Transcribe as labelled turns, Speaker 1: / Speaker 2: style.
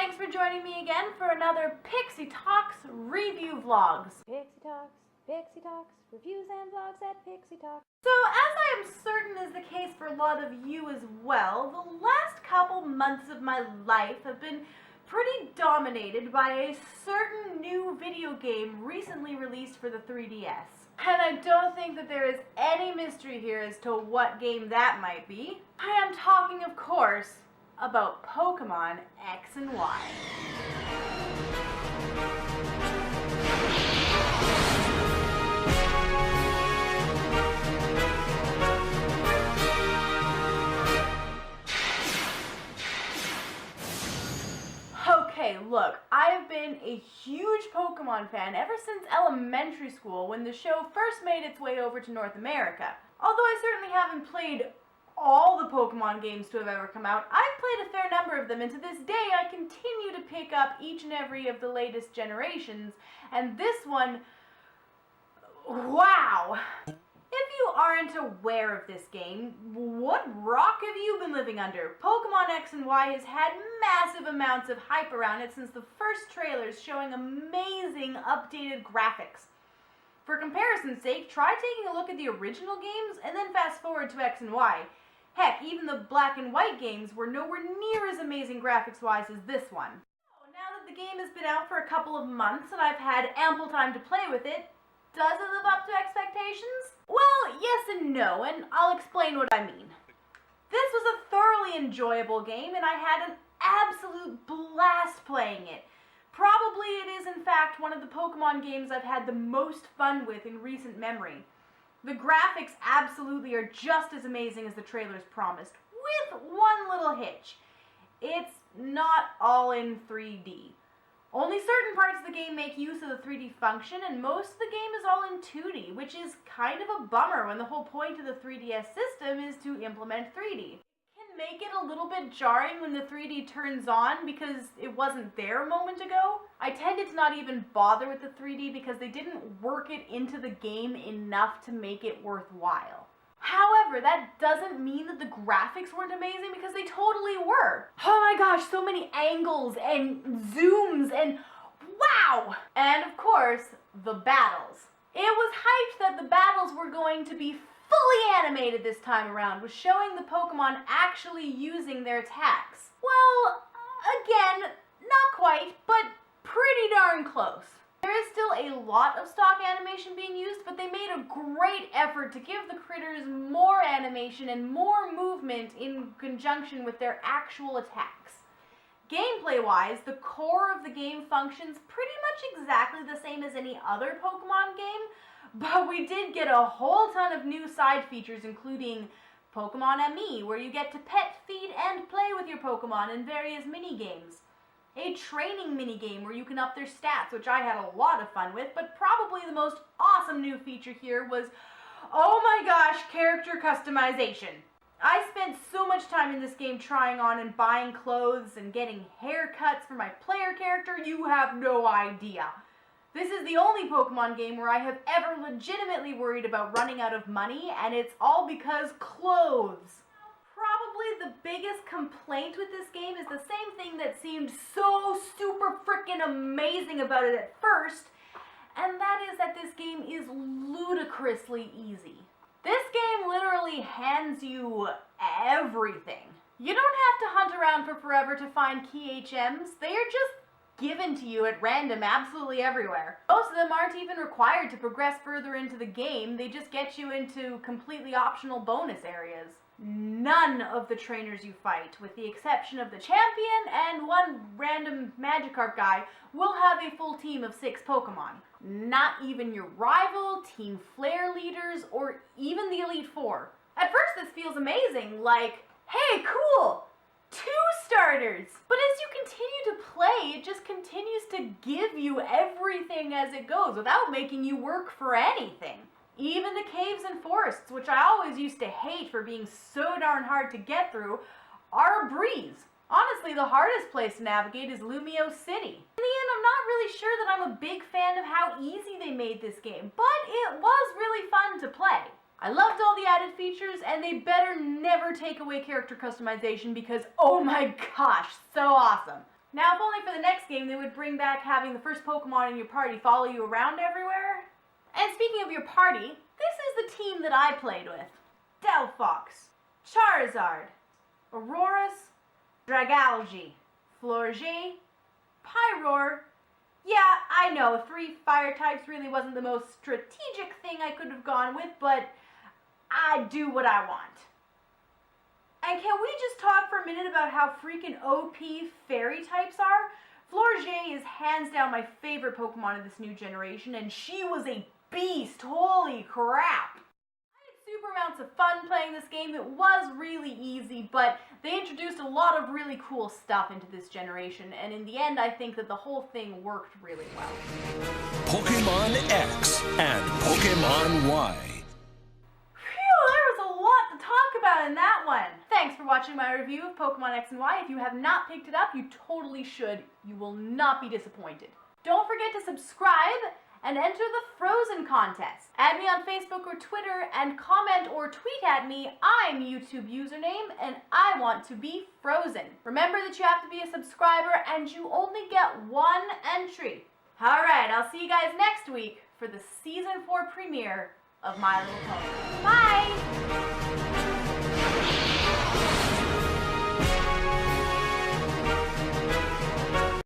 Speaker 1: thanks for joining me again for another Pixie Talks review vlogs.
Speaker 2: Pixie Talks, reviews and vlogs at Pixie Talks.
Speaker 1: So, as I am certain is the case for a lot of you as well, the last couple months of my life have been pretty dominated by a certain new video game recently released for the 3DS. And I don't think that there is any mystery here as to what game that might be. I am talking, of course, about Pokemon X and Y. Okay, look, I've been a huge Pokemon fan ever since elementary school when the show first made its way over to North America. Although I certainly haven't played all the Pokemon games to have ever come out, I've played a fair number of them, and to this day I continue to pick up each and every of the latest generations, and this one, wow! If you aren't aware of this game, what rock have you been living under? Pokemon X and Y has had massive amounts of hype around it since the first trailers showing amazing updated graphics. For comparison's sake, try taking a look at the original games and then fast forward to X and Y. Heck, even the black and white games were nowhere near as amazing graphics-wise as this one. So now that the game has been out for a couple of months and I've had ample time to play with it, does it live up to expectations? Well, yes and no, and I'll explain what I mean. This was a thoroughly enjoyable game, and I had an absolute blast playing it. Probably it is, in fact, one of the Pokemon games I've had the most fun with in recent memory. The graphics absolutely are just as amazing as the trailers promised, with one little hitch. It's not all in 3D. Only certain parts of the game make use of the 3D function, and most of the game is all in 2D, which is kind of a bummer when the whole point of the 3DS system is to implement 3D. It can make it a little bit jarring when the 3D turns on because it wasn't there a moment ago. I tended to not even bother with the 3D because they didn't work it into the game enough to make it worthwhile. However, that doesn't mean that the graphics weren't amazing, because they totally were. Oh my gosh, so many angles and zooms and wow! And of course, the battles. It was hyped that the battles were going to be fully animated this time around, with showing the Pokemon actually using their attacks. Well, again, not quite, but pretty darn close. There is still a lot of stock animation being used, but they made a great effort to give the critters more animation and more movement in conjunction with their actual attacks. Gameplay-wise, the core of the game functions pretty much exactly the same as any other Pokemon game, but we did get a whole ton of new side features, including Pokemon ME, where you get to pet, feed, and play with your Pokemon in various mini-games. A training minigame where you can up their stats, which I had a lot of fun with, but probably the most awesome new feature here was, oh my gosh, character customization. I spent so much time in this game trying on and buying clothes and getting haircuts for my player character, you have no idea. This is the only Pokemon game where I have ever legitimately worried about running out of money, and it's all because clothes. Probably the biggest complaint with this game is the same thing that seemed so super freaking amazing about it at first, and that is that this game is ludicrously easy. This game literally hands you everything. You don't have to hunt around for forever to find key HMs, they are just given to you at random absolutely everywhere. Most of them aren't even required to progress further into the game, they just get you into completely optional bonus areas. None of the trainers you fight, with the exception of the champion and one random Magikarp guy, will have a full team of 6 Pokemon. Not even your rival, Team Flare leaders, or even the Elite Four. At first this feels amazing, like, hey, cool! 2 starters! But as you continue to play, it just continues to give you everything as it goes, without making you work for anything. Even the caves and forests, which I always used to hate for being so darn hard to get through, are a breeze. Honestly, the hardest place to navigate is Lumio City. In the end, I'm not really sure that I'm a big fan of how easy they made this game, but it was really fun to play. I loved all the added features, and they better never take away character customization because, oh my gosh, so awesome. Now, if only for the next game they would bring back having the first Pokemon in your party follow you around everywhere. And speaking of your party, this is the team that I played with. Delphox, Charizard, Aurorus, Dragalge, Florges, Pyroar. Yeah, I know, 3 fire types really wasn't the most strategic thing I could have gone with, but I do what I want. And can we just talk for a minute about how freaking OP fairy types are? Florges is hands down my favorite Pokemon of this new generation, and she was a beast. Holy crap! I had super amounts of fun playing this game. It was really easy, but they introduced a lot of really cool stuff into this generation, and in the end, I think that the whole thing worked really well.
Speaker 3: Pokemon X and Pokemon Y.
Speaker 1: In that one. Thanks for watching my review of Pokemon X and Y. If you have not picked it up, you totally should. You will not be disappointed. Don't forget to subscribe and enter the Frozen contest. Add me on Facebook or Twitter and comment or tweet at me. I'm YouTube username and I want to be Frozen. Remember that you have to be a subscriber and you only get 1 entry. Alright, I'll see you guys next week for the Season 4 premiere of My Little Pony. Bye!